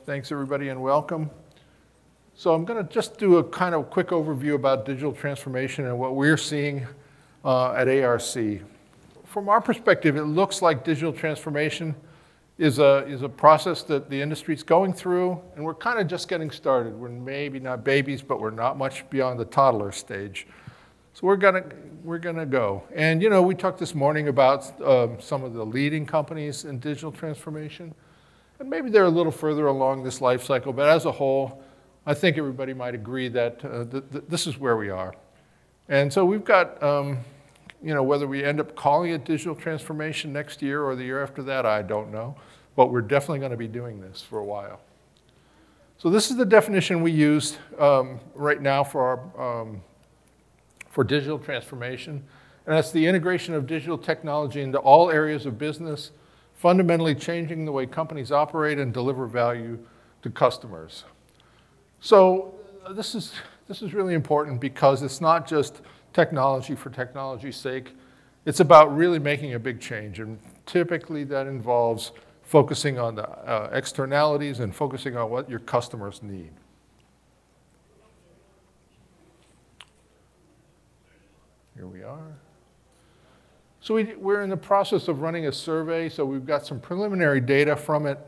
Thanks everybody and welcome. So I'm going to just do a kind of quick overview about digital transformation and what we're seeing at ARC. From our perspective, it looks like digital transformation is a process that the industry's going through, and we're kind of just getting started. We're maybe not babies, but we're not much beyond the toddler stage. So we're gonna go. And you know, we talked this morning about some of the leading companies in digital transformation, and maybe they're a little further along this life cycle, but as a whole, I think everybody might agree that this is where we are. And so we've got, you know, whether we end up calling it digital transformation next year or the year after that, I don't know, but we're definitely going to be doing this for a while. So this is the definition we used right now for our for digital transformation, and that's the integration of digital technology into all areas of business, fundamentally changing the way companies operate and deliver value to customers. So this is really important because it's not just technology for technology's sake. It's about really making a big change, and typically that involves focusing on the externalities and focusing on what your customers need. Here we are. So we're in the process of running a survey, so we've got some preliminary data from it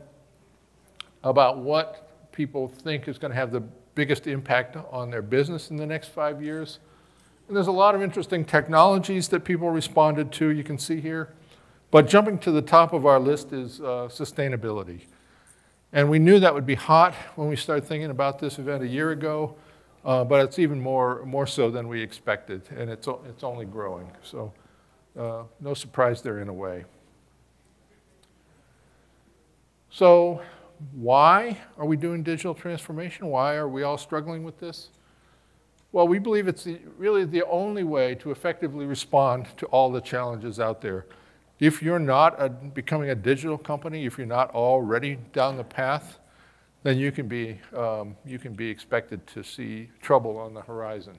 about what people think is going to have the biggest impact on their business in the next 5 years. And there's a lot of interesting technologies that people responded to, you can see here. But jumping to the top of our list is sustainability. And we knew that would be hot when we started thinking about this event a year ago, but it's even more so than we expected, and it's only growing. So no surprise there in a way. So why are we doing digital transformation? Why are we all struggling with this? Well, we believe it's really the only way to effectively respond to all the challenges out there. If you're not becoming a digital company, if you're not already down the path, then you can be expected to see trouble on the horizon.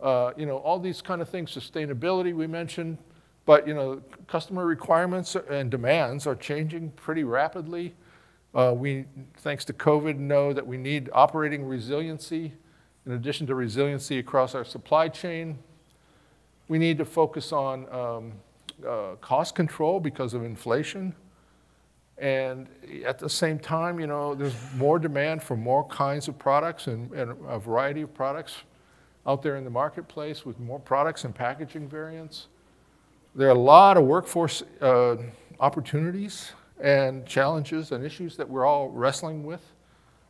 You know, all these kind of things, sustainability we mentioned, but you know, customer requirements and demands are changing pretty rapidly. We, thanks to COVID, know that we need operating resiliency in addition to resiliency across our supply chain. We need to focus on cost control because of inflation. And at the same time, you know, there's more demand for more kinds of products and a variety of products out there in the marketplace with more products and packaging variants. There are a lot of workforce opportunities and challenges and issues that we're all wrestling with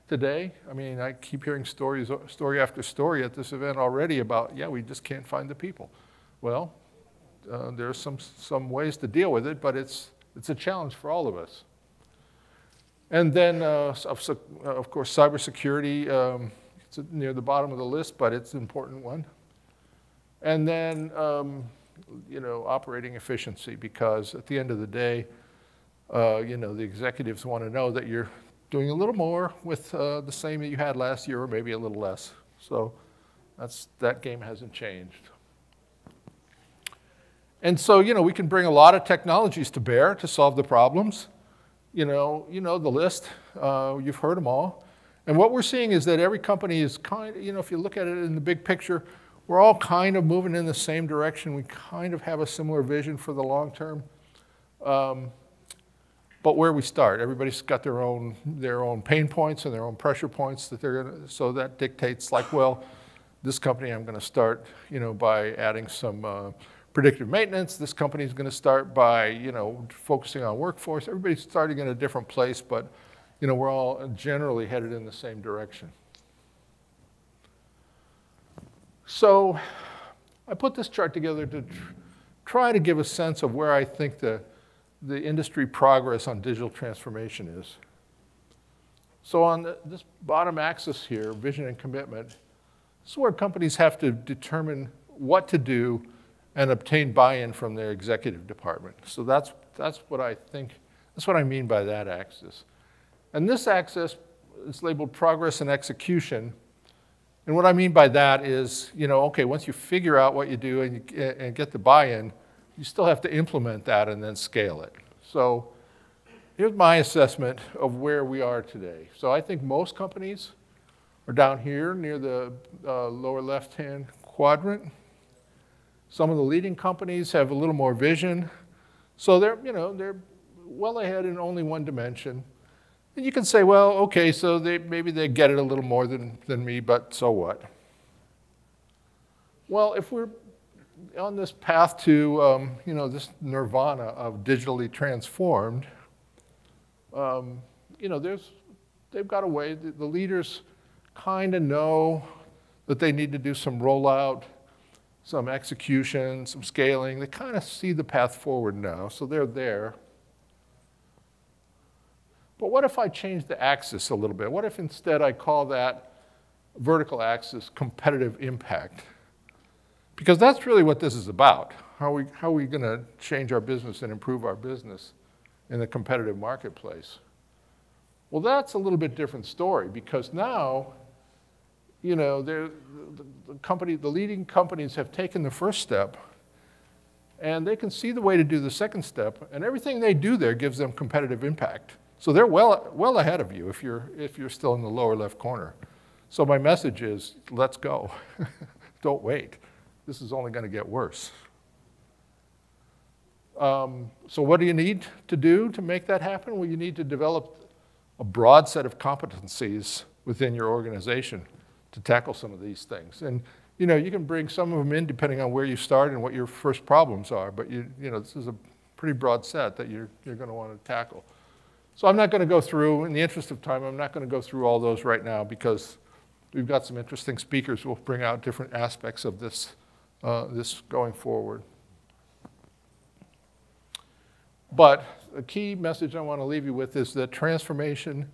today. I mean, I keep hearing story after story at this event already about, yeah, we just can't find the people. Well, there's some ways to deal with it, but it's a challenge for all of us. And then, of course, cybersecurity, it's near the bottom of the list, but it's an important one. And then, you know, operating efficiency, because at the end of the day, you know, the executives want to know that you're doing a little more with the same that you had last year, or maybe a little less. So that game hasn't changed. And so, you know, we can bring a lot of technologies to bear to solve the problems. You know the list. You've heard them all. And what we're seeing is that every company is kind of, you know, if you look at it in the big picture, we're all kind of moving in the same direction. We kind of have a similar vision for the long term. But where we start, everybody's got their own pain points and their own pressure points that they're gonna, so that dictates like, well, this company I'm gonna start, you know, by adding some predictive maintenance. This company is gonna start by, you know, focusing on workforce. Everybody's starting in a different place, but, you know, we're all generally headed in the same direction. So I put this chart together to try to give a sense of where I think the industry progress on digital transformation is. So on this bottom axis here, vision and commitment, this is where companies have to determine what to do and obtain buy-in from their executive department. So that's what I think, that's what I mean by that axis. And this axis is labeled progress and execution. And what I mean by that is, you know, okay, once you figure out what you do and get the buy-in, you still have to implement that and then scale it. So here's my assessment of where we are today. So I think most companies are down here near the lower left-hand quadrant. Some of the leading companies have a little more vision. So they're well ahead in only one dimension. And you can say, well, okay, so maybe they get it a little more than me, but so what? Well, if we're on this path to, this nirvana of digitally transformed, they've got a way. The leaders kind of know that they need to do some rollout, some execution, some scaling. They kind of see the path forward now, so they're there. But what if I change the axis a little bit? What if instead I call that vertical axis competitive impact? Because that's really what this is about. How are we going to change our business and improve our business in the competitive marketplace? Well, that's a little bit different story, because now, the leading companies have taken the first step, and they can see the way to do the second step, and everything they do there gives them competitive impact. So they're well ahead of you if you're still in the lower left corner. So my message is, let's go. Don't wait. This is only going to get worse. So what do you need to do to make that happen? Well, you need to develop a broad set of competencies within your organization to tackle some of these things. And you can bring some of them in depending on where you start and what your first problems are, but this is a pretty broad set that you're going to want to tackle. So I'm not going to go through, in the interest of time, I'm not going to go through all those right now, because we've got some interesting speakers who will bring out different aspects of this going forward. But the key message I want to leave you with is that transformation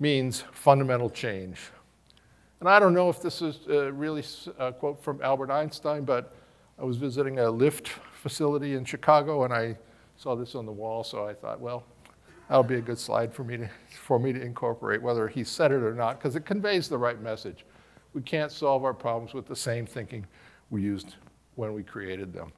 means fundamental change. And I don't know if this is really a quote from Albert Einstein, but I was visiting a lift facility in Chicago, and I saw this on the wall, so I thought, well, that'll be a good slide for me to incorporate, whether he said it or not, because it conveys the right message. We can't solve our problems with the same thinking we used when we created them.